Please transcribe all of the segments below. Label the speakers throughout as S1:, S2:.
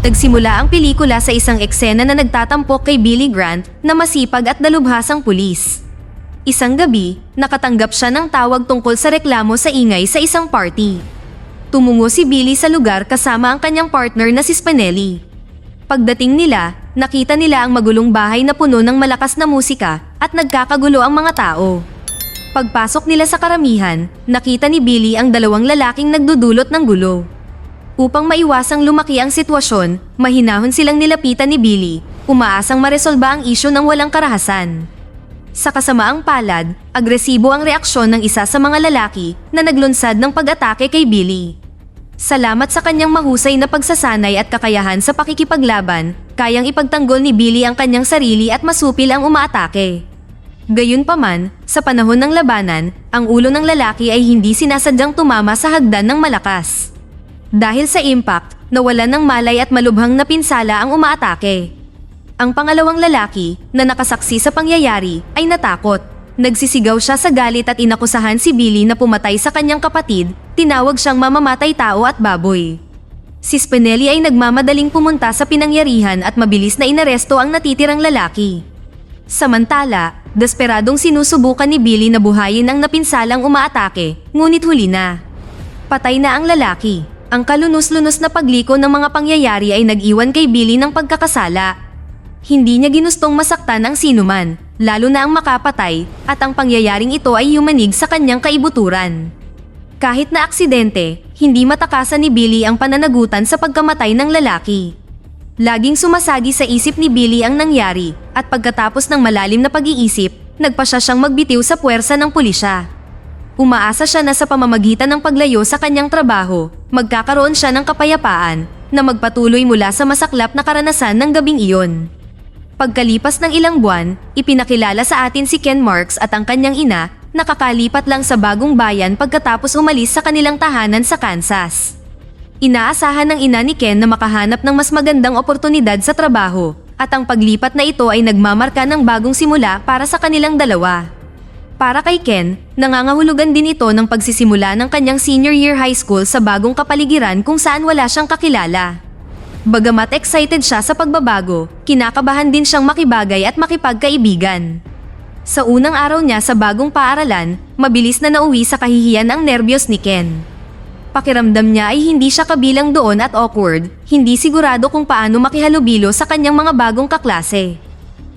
S1: Nagsimula ang pelikula sa isang eksena na nagtatampok kay Billy Grant na masipag at dalubhasang pulis. Isang gabi, nakatanggap siya ng tawag tungkol sa reklamo sa ingay sa isang party. Tumungo si Billy sa lugar kasama ang kanyang partner na si Spinelli. Pagdating nila, nakita nila ang magulong bahay na puno ng malakas na musika at nagkakagulo ang mga tao. Pagpasok nila sa karamihan, nakita ni Billy ang dalawang lalaking nagdudulot ng gulo. Upang maiwasang lumaki ang sitwasyon, mahinahon silang nilapitan ni Billy, umaasang maresolba ang isyu ng walang karahasan. Sa kasamaang palad, agresibo ang reaksyon ng isa sa mga lalaki na naglunsad ng pag-atake kay Billy. Salamat sa kanyang mahusay na pagsasanay at kakayahan sa pakikipaglaban, kayang ipagtanggol ni Billy ang kanyang sarili at masupil ang umaatake. Gayunpaman, sa panahon ng labanan, ang ulo ng lalaki ay hindi sinasadyang tumama sa hagdan ng malakas. Dahil sa impact, nawalan ng malay at malubhang napinsala ang umaatake. Ang pangalawang lalaki, na nakasaksi sa pangyayari, ay natakot. Nagsisigaw siya sa galit at inakusahan si Billy na pumatay sa kanyang kapatid, tinawag siyang mamamatay tao at baboy. Si Spinelli ay nagmamadaling pumunta sa pinangyarihan at mabilis na inaresto ang natitirang lalaki. Samantala, desperadong sinusubukan ni Billy na buhayin ang napinsalang umaatake, ngunit huli na. Patay na ang lalaki. Ang kalunos-lunos na pagliko ng mga pangyayari ay nag-iwan kay Billy ng pagkakasala. Hindi niya ginustong masaktan ang sinuman, lalo na ang makapatay, at ang pangyayaring ito ay yumanig sa kanyang kaibuturan. Kahit na aksidente, hindi matakasan ni Billy ang pananagutan sa pagkamatay ng lalaki. Laging sumasagi sa isip ni Billy ang nangyari, at pagkatapos ng malalim na pag-iisip, nagpasya siyang magbitiw sa puwersa ng pulisya. Umaasa siya na sa pamamagitan ng paglayo sa kanyang trabaho, magkakaroon siya ng kapayapaan na magpatuloy mula sa masaklap na karanasan ng gabing iyon. Pagkalipas ng ilang buwan, ipinakilala sa atin si Ken Marks at ang kanyang ina, nakakalipat lang sa bagong bayan pagkatapos umalis sa kanilang tahanan sa Kansas. Inaasahan ng ina ni Ken na makahanap ng mas magandang oportunidad sa trabaho, at ang paglipat na ito ay nagmamarka ng bagong simula para sa kanilang dalawa. Para kay Ken, nangangahulugan din ito ng pagsisimula ng kanyang senior year high school sa bagong kapaligiran kung saan wala siyang kakilala. Bagamat excited siya sa pagbabago, kinakabahan din siyang makibagay at makipagkaibigan. Sa unang araw niya sa bagong paaralan, mabilis na nauwi sa kahihiyan ang nerbiyos ni Ken. Pakiramdam niya ay hindi siya kabilang doon at awkward, hindi sigurado kung paano makihalubilo sa kanyang mga bagong kaklase.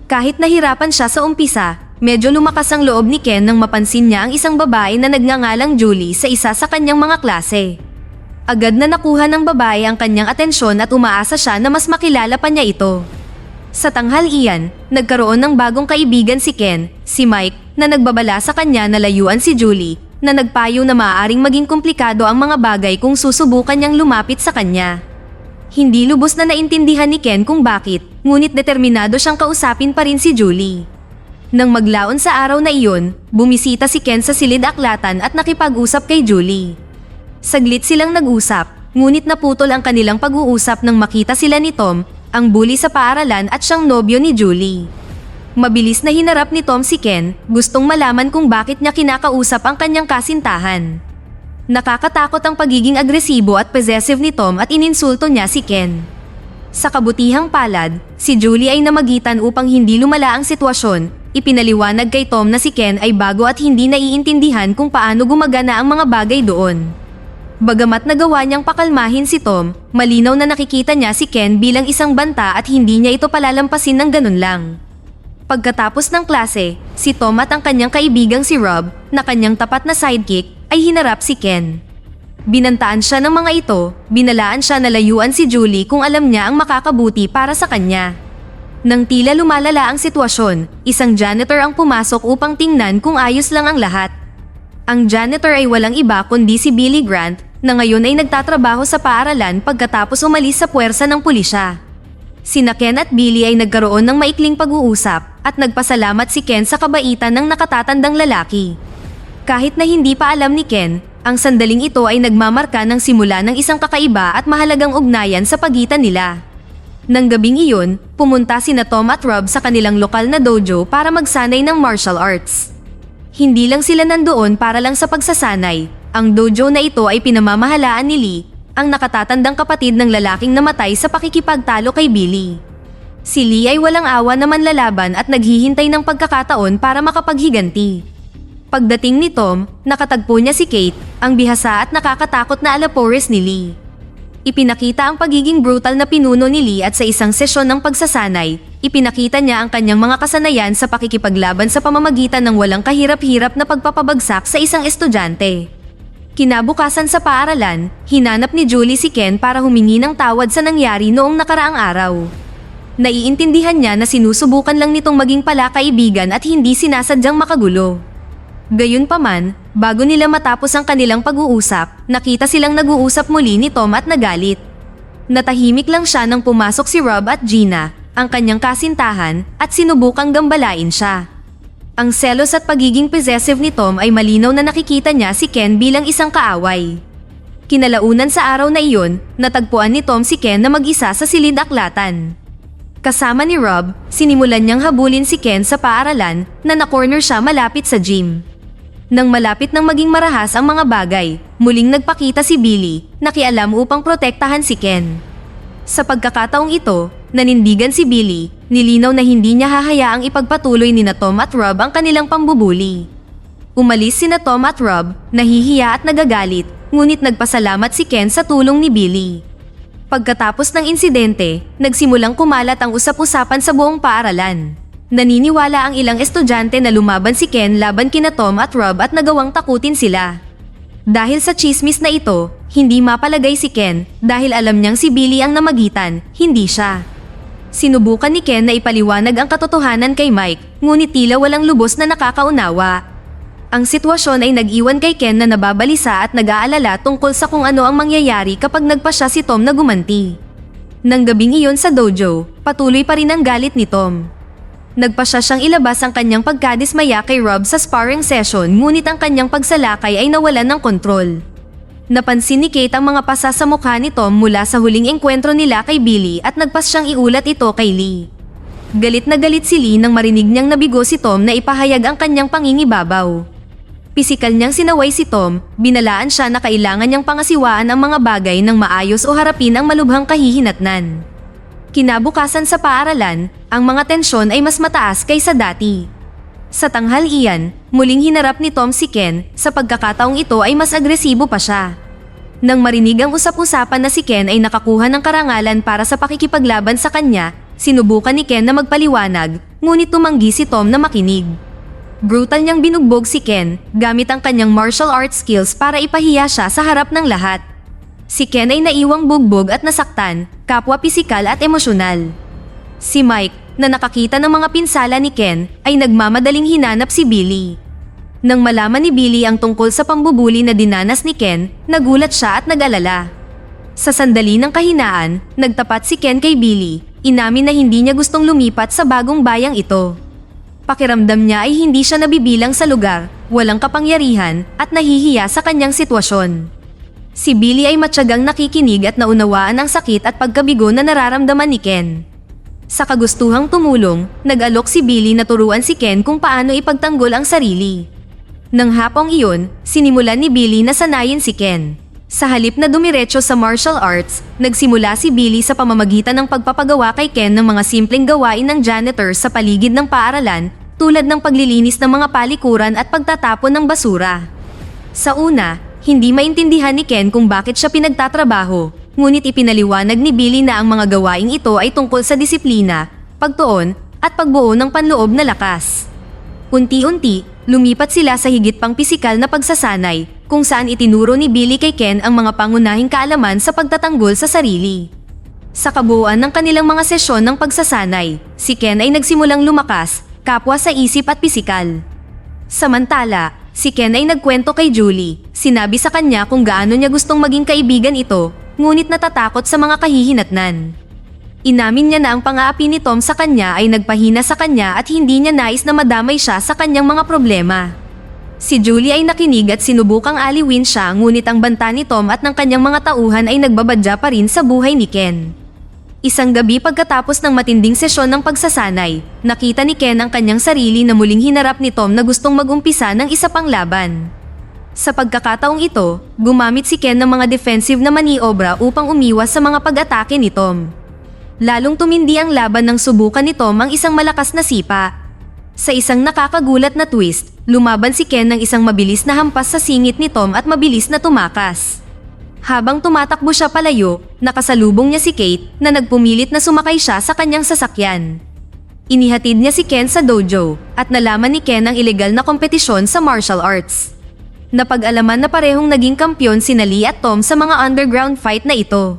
S1: Kahit nahirapan siya sa umpisa, medyo lumakas ang loob ni Ken nang mapansin niya ang isang babae na nagngangalang Julie sa isa sa kanyang mga klase. Agad na nakuha ng babae ang kanyang atensyon at umaasa siya na mas makilala pa niya ito. Sa tanghalian, nagkaroon ng bagong kaibigan si Ken, si Mike, na nagbabala sa kanya na layuan si Julie, na nagpayo na maaaring maging komplikado ang mga bagay kung susubukan niyang lumapit sa kanya. Hindi lubos na naintindihan ni Ken kung bakit, ngunit determinado siyang kausapin pa rin si Julie. Nang maglaon sa araw na iyon, bumisita si Ken sa silid-aklatan at nakipag-usap kay Julie. Saglit silang nag-usap, ngunit naputol ang kanilang pag-uusap nang makita sila ni Tom, ang bully sa paaralan at siyang nobyo ni Julie. Mabilis na hinarap ni Tom si Ken, gustong malaman kung bakit niya kinakausap ang kanyang kasintahan. Nakakatakot ang pagiging agresibo at possessive ni Tom at ininsulto niya si Ken. Sa kabutihang palad, si Julie ay namagitan upang hindi lumala ang sitwasyon. Ipinaliwanag kay Tom na si Ken ay bago at hindi naiintindihan kung paano gumagana ang mga bagay doon. Bagamat nagawa niyang pakalmahin si Tom, malinaw na nakikita niya si Ken bilang isang banta at hindi niya ito palalampasin ng ganun lang. Pagkatapos ng klase, si Tom at ang kanyang kaibigang si Rob, na kanyang tapat na sidekick, ay hinarap si Ken. Binantaan siya ng mga ito, binalaan siya na layuan si Julie kung alam niya ang makakabuti para sa kanya. Nang tila lumalala ang sitwasyon, isang janitor ang pumasok upang tingnan kung ayos lang ang lahat. Ang janitor ay walang iba kundi si Billy Grant, na ngayon ay nagtatrabaho sa paaralan pagkatapos umalis sa puwersa ng pulisya. Sina Ken at Billy ay nagkaroon ng maikling pag-uusap at nagpasalamat si Ken sa kabaitan ng nakatatandang lalaki. Kahit na hindi pa alam ni Ken, ang sandaling ito ay nagmamarka ng simula ng isang kakaiba at mahalagang ugnayan sa pagitan nila. Nang gabing iyon, pumunta sina Tom at Rob sa kanilang lokal na dojo para magsanay ng martial arts. Hindi lang sila nandoon para lang sa pagsasanay. Ang dojo na ito ay pinamamahalaan ni Lee, ang nakatatandang kapatid ng lalaking namatay sa pakikipagtalo kay Billy. Si Lee ay walang awa na manlalaban at naghihintay ng pagkakataon para makapaghiganti. Pagdating ni Tom, nakatagpo niya si Kate, ang bihasa at nakakatakot na alapores ni Lee. Ipinakita ang pagiging brutal na pinuno ni Lee at sa isang sesyon ng pagsasanay, ipinakita niya ang kanyang mga kasanayan sa pakikipaglaban sa pamamagitan ng walang kahirap-hirap na pagpapabagsak sa isang estudyante. Kinabukasan sa paaralan, hinanap ni Julie si Ken para humingi ng tawad sa nangyari noong nakaraang araw. Naiintindihan niya na sinusubukan lang nitong maging palakaibigan at hindi sinasadyang makagulo. Gayunpaman, bago nila matapos ang kanilang pag-uusap, nakita silang nag-uusap muli ni Tom at nagalit. Natahimik lang siya nang pumasok si Rob at Gina, ang kanyang kasintahan, at sinubukang gambalain siya. Ang selos at pagiging possessive ni Tom ay malinaw na nakikita niya si Ken bilang isang kaaway. Kinalaunan sa araw na iyon, natagpuan ni Tom si Ken na mag-isa sa silid-aklatan. Kasama ni Rob, sinimulan niyang habulin si Ken sa paaralan na na-corner siya malapit sa gym. Nang malapit nang maging marahas ang mga bagay, muling nagpakita si Billy, nakialam upang protektahan si Ken. Sa pagkakataong ito, nanindigan si Billy, nilinaw na hindi niya hahayaang ipagpatuloy ni Tom at Rob ang kanilang pambubuli. Umalis sina Tom at Rob, nahihiya at nagagalit, ngunit nagpasalamat si Ken sa tulong ni Billy. Pagkatapos ng insidente, nagsimulang kumalat ang usap-usapan sa buong paaralan. Naniniwala ang ilang estudyante na lumaban si Ken laban kina Tom at Rob at nagawang takutin sila. Dahil sa chismis na ito, hindi mapalagay si Ken dahil alam niyang si Billy ang namagitan, hindi siya. Sinubukan ni Ken na ipaliwanag ang katotohanan kay Mike, ngunit tila walang lubos na nakakaunawa. Ang sitwasyon ay nag-iwan kay Ken na nababalisa at nag-aalala tungkol sa kung ano ang mangyayari kapag nagpasya si Tom na gumanti. Nang gabing iyon sa dojo, patuloy pa rin ang galit ni Tom. Nagpasya siyang ilabas ang kanyang pagkadismaya kay Rob sa sparring session, ngunit ang kanyang pagsalakay ay nawalan ng kontrol. Napansin ni Kate ang mga pasa sa mukha ni Tom mula sa huling engkwentro nila kay Billy at nagpas siyang iulat ito kay Lee. Galit na galit si Lee nang marinig niyang nabigo si Tom na ipahayag ang kanyang pangingibabaw. Pisikal niyang sinaway si Tom, binalaan siya na kailangan niyang pangasiwaan ang mga bagay ng maayos o harapin ang malubhang kahihinatnan. Kinabukasan sa paaralan, ang mga tensyon ay mas mataas kaysa dati. Sa tanghalian, muling hinarap ni Tom si Ken, sa pagkakataong ito ay mas agresibo pa siya. Nang marinig ang usap-usapan na si Ken ay nakakuha ng karangalan para sa pakikipaglaban sa kanya, sinubukan ni Ken na magpaliwanag, ngunit tumanggi si Tom na makinig. Brutal niyang binugbog si Ken, gamit ang kanyang martial arts skills para ipahiya siya sa harap ng lahat. Si Ken ay naiwang bugbog at nasaktan, kapwa pisikal at emosyonal. Si Mike, na nakakita ng mga pinsala ni Ken, ay nagmamadaling hinanap si Billy. Nang malaman ni Billy ang tungkol sa pambubuli na dinanas ni Ken, nagulat siya at nag-alala. Sa sandali ng kahinaan, nagtapat si Ken kay Billy, inamin na hindi niya gustong lumipat sa bagong bayang ito. Pakiramdam niya ay hindi siya nabibilang sa lugar, walang kapangyarihan, at nahihiya sa kanyang sitwasyon. Si Billy ay matyagang nakikinig at naunawaan ang sakit at pagkabigo na nararamdaman ni Ken. Sa kagustuhang tumulong, nag-alok si Billy na turuan si Ken kung paano ipagtanggol ang sarili. Nang hapong iyon, sinimulan ni Billy na sanayin si Ken. Sa halip na dumiretso sa martial arts, nagsimula si Billy sa pamamagitan ng pagpapagawa kay Ken ng mga simpleng gawain ng janitor sa paligid ng paaralan, tulad ng paglilinis ng mga palikuran at pagtatapon ng basura. Sa una, hindi maintindihan ni Ken kung bakit siya pinagtatrabaho, ngunit ipinaliwanag ni Billy na ang mga gawaing ito ay tungkol sa disiplina, pagtuon, at pagbuo ng panloob na lakas. Unti-unti, lumipat sila sa higit pang pisikal na pagsasanay, kung saan itinuro ni Billy kay Ken ang mga pangunahing kaalaman sa pagtatanggol sa sarili. Sa kabuuan ng kanilang mga sesyon ng pagsasanay, si Ken ay nagsimulang lumakas, kapwa sa isip at pisikal. Samantala, si Ken ay nagkwento kay Julie, sinabi sa kanya kung gaano niya gustong maging kaibigan ito, ngunit natatakot sa mga kahihinatnan. Inamin niya na ang pang-aapi ni Tom sa kanya ay nagpahina sa kanya at hindi niya nais na madamay siya sa kanyang mga problema. Si Julie ay nakinig at sinubukang aliwin siya, ngunit ang banta ni Tom at ng kanyang mga tauhan ay nagbabadya pa rin sa buhay ni Ken. Isang gabi pagkatapos ng matinding sesyon ng pagsasanay, nakita ni Ken ang kanyang sarili na muling hinarap ni Tom na gustong mag-umpisa ng isa pang laban. Sa pagkakataong ito, gumamit si Ken ng mga defensive na maniobra upang umiwas sa mga pag-atake ni Tom. Lalong tumindi ang laban nang subukan ni Tom ang isang malakas na sipa. Sa isang nakakagulat na twist, lumaban si Ken ng isang mabilis na hampas sa singit ni Tom at mabilis na tumakas. Habang tumatakbo siya palayo, nakasalubong niya si Kate na nagpumilit na sumakay siya sa kanyang sasakyan. Inihatid niya si Ken sa dojo at nalaman ni Ken ang ilegal na kompetisyon sa martial arts. Napag-alaman na parehong naging kampyon sina Lee at Tom sa mga underground fight na ito.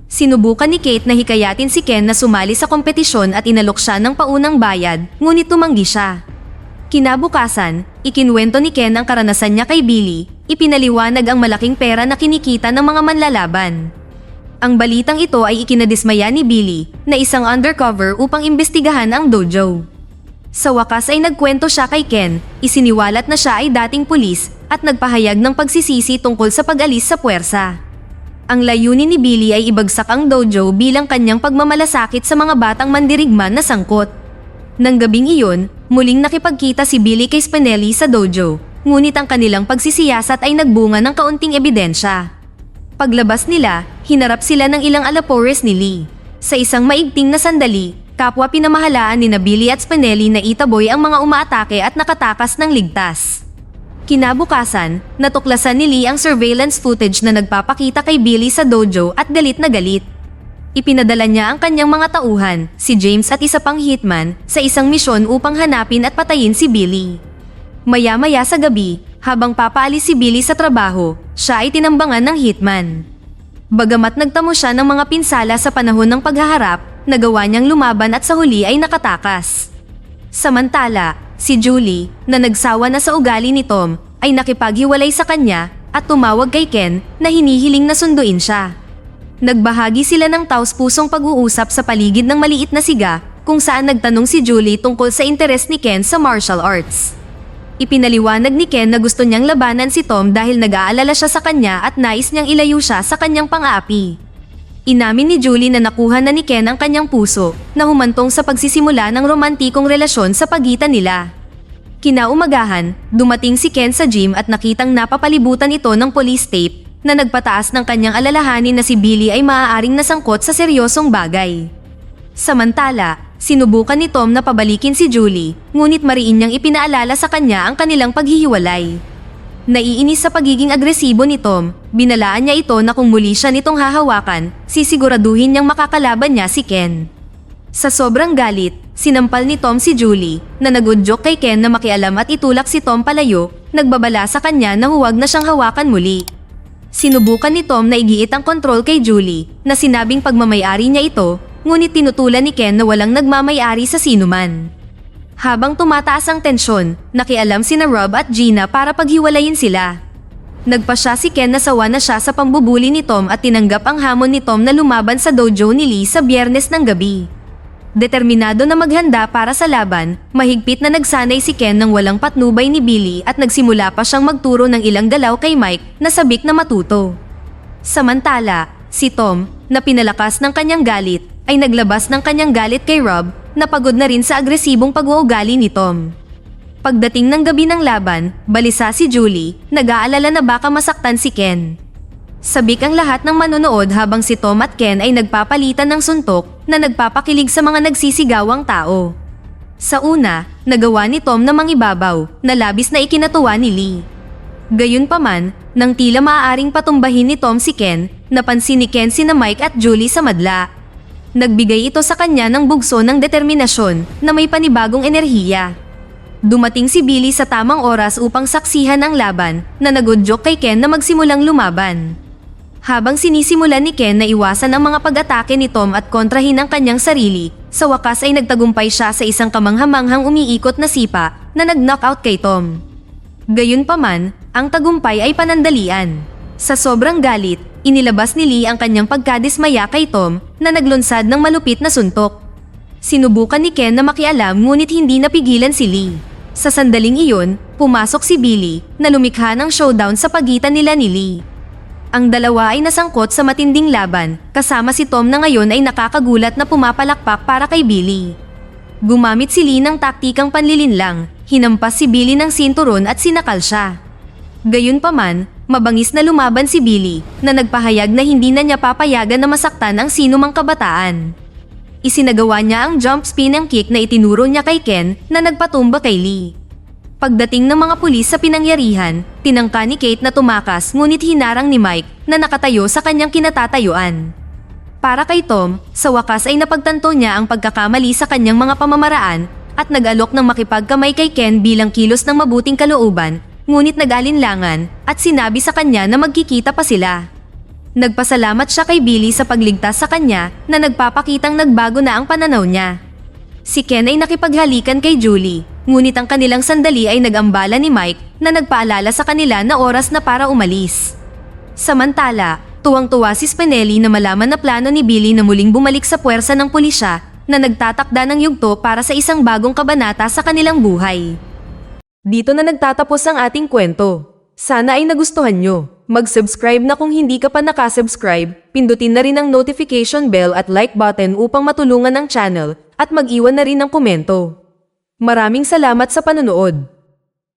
S1: Sinubukan ni Kate na hikayatin si Ken na sumali sa kompetisyon at inalok siya ng paunang bayad, ngunit tumanggi siya. Kinabukasan, ikinwento ni Ken ang karanasan niya kay Billy, ipinaliwanag ang malaking pera na kinikita ng mga manlalaban. Ang balitang ito ay ikinadismaya ni Billy na isang undercover upang imbestigahan ang dojo. Sa wakas ay nagkwento siya kay Ken, isiniwalat na siya ay dating pulis at nagpahayag ng pagsisisi tungkol sa pag-alis sa puwersa. Ang layunin ni Billy ay ibagsak ang dojo bilang kanyang pagmamalasakit sa mga batang mandirigma na sangkot. Nang gabing iyon, muling nakipagkita si Billy kay Spinelli sa dojo, ngunit ang kanilang pagsisiyasat ay nagbunga ng kaunting ebidensya. Paglabas nila, hinarap sila ng ilang alapores ni Lee. Sa isang maigting na sandali, kapwa pinamahalaan ni Billy at Spinelli na itaboy ang mga umaatake at nakatakas ng ligtas. Kinabukasan, natuklasan ni Lee ang surveillance footage na nagpapakita kay Billy sa dojo at galit na galit. Ipinadala niya ang kanyang mga tauhan, si James at isa pang hitman, sa isang misyon upang hanapin at patayin si Billy. Maya-maya sa gabi, habang papaalis si Billy sa trabaho, siya ay tinambangan ng hitman. Bagamat nagtamo siya ng mga pinsala sa panahon ng paghaharap, nagawa niyang lumaban at sa huli ay nakatakas. Samantala, si Julie, na nagsawa na sa ugali ni Tom, ay nakipaghiwalay sa kanya at tumawag kay Ken na hinihiling na sunduin siya. Nagbahagi sila ng taos-pusong pag-uusap sa paligid ng maliit na siga kung saan nagtanong si Julie tungkol sa interes ni Ken sa martial arts. Ipinaliwanag ni Ken na gusto niyang labanan si Tom dahil nag-aalala siya sa kanya at nais niyang ilayo siya sa kanyang pang-aapi. Inamin ni Julie na nakuha na ni Ken ang kanyang puso na humantong sa pagsisimula ng romantikong relasyon sa pagitan nila. Kinaumagahan, dumating si Ken sa gym at nakitang napapalibutan ito ng police tape na nagpataas ng kanyang alalahanin na si Billy ay maaaring nasangkot sa seryosong bagay. Samantala, sinubukan ni Tom na pabalikin si Julie, ngunit mariin niyang ipinaalala sa kanya ang kanilang paghihiwalay. Naiinis sa pagiging agresibo ni Tom, binalaan niya ito na kung muli siya nitong hahawakan, sisiguraduhin niyang makakalaban niya si Ken. Sa sobrang galit, sinampal ni Tom si Julie, na nagudyok kay Ken na makialam at itulak si Tom palayo, nagbabala sa kanya na huwag na siyang hawakan muli. Sinubukan ni Tom na igiit ang kontrol kay Julie, na sinabing pagmamayari niya ito, ngunit tinutulan ni Ken na walang nagmamayari sa sinuman. Habang tumataas ang tensyon, nakialam sina Rob at Gina para paghiwalayin sila. Nagpasya si Ken na sawa na siya sa pambubuli ni Tom at tinanggap ang hamon ni Tom na lumaban sa dojo ni Lee sa Biyernes ng gabi. Determinado na maghanda para sa laban, mahigpit na nagsanay si Ken ng walang patnubay ni Billy at nagsimula pa siyang magturo ng ilang galaw kay Mike na sabik na matuto. Samantala, si Tom, na pinalakas ng kanyang galit, ay naglabas ng kanyang galit kay Rob, na pagod na rin sa agresibong pag-uugali ni Tom. Pagdating ng gabi ng laban, balisa si Julie, nag-aalala na baka masaktan si Ken. Sabik ang lahat ng manonood habang si Tom at Ken ay nagpapalitan ng suntok na nagpapakilig sa mga nagsisigawang tao. Sa una, nagawa ni Tom na mangibabaw na labis na ikinatuwa ni Lee. Gayunpaman, nang tila maaaring patumbahin ni Tom si Ken, napansin ni Ken sina Mike at Julie sa madla. Nagbigay ito sa kanya ng bugso ng determinasyon na may panibagong enerhiya. Dumating si Billy sa tamang oras upang saksihan ang laban na nagudyok kay Ken na magsimulang lumaban. Habang sinisimulan ni Ken na iwasan ang mga pag-atake ni Tom at kontrahin ang kanyang sarili, sa wakas ay nagtagumpay siya sa isang kamanghamanghang umiikot na sipa na nag-knockout kay Tom. Gayunpaman, ang tagumpay ay panandalian. Sa sobrang galit, inilabas ni Lee ang kanyang pagkadismaya kay Tom na naglunsad ng malupit na suntok. Sinubukan ni Ken na makialam ngunit hindi napigilan si Lee. Sa sandaling iyon, pumasok si Billy na lumikha ng showdown sa pagitan nila ni Lee. Ang dalawa ay nasangkot sa matinding laban, kasama si Tom na ngayon ay nakakagulat na pumapalakpak para kay Billy. Gumamit si Lee ng taktikang panlilinlang, hinampas si Billy ng sinturon at sinakal siya. Gayunpaman, mabangis na lumaban si Billy na nagpahayag na hindi na niya papayagan na masaktan ang sino mang kabataan. Isinagawa niya ang jump spin and kick na itinuro niya kay Ken na nagpatumba kay Lee. Pagdating ng mga pulis sa pinangyarihan, tinangka ni Kate na tumakas ngunit hinarang ni Mike na nakatayo sa kanyang kinatatayuan. Para kay Tom, sa wakas ay napagtanto niya ang pagkakamali sa kanyang mga pamamaraan at nag-alok ng makipagkamay kay Ken bilang kilos ng mabuting kalooban, ngunit nag-alinlangan at sinabi sa kanya na magkikita pa sila. Nagpasalamat siya kay Billy sa pagligtas sa kanya na nagpapakitang nagbago na ang pananaw niya. Si Ken ay nakipaghalikan kay Julie, ngunit ang kanilang sandali ay nag-ambala ni Mike na nagpaalala sa kanila na oras na para umalis. Samantala, tuwang-tuwa si Spinelli na malaman na plano ni Billy na muling bumalik sa puwersa ng pulisya na nagtatakda ng yugto para sa isang bagong kabanata sa kanilang buhay. Dito na nagtatapos ang ating kwento. Sana ay nagustuhan nyo. Mag-subscribe na kung hindi ka pa nakasubscribe, pindutin na rin ang notification bell at like button upang matulungan ang channel at mag-iwan na rin ng komento. Maraming salamat sa panonood.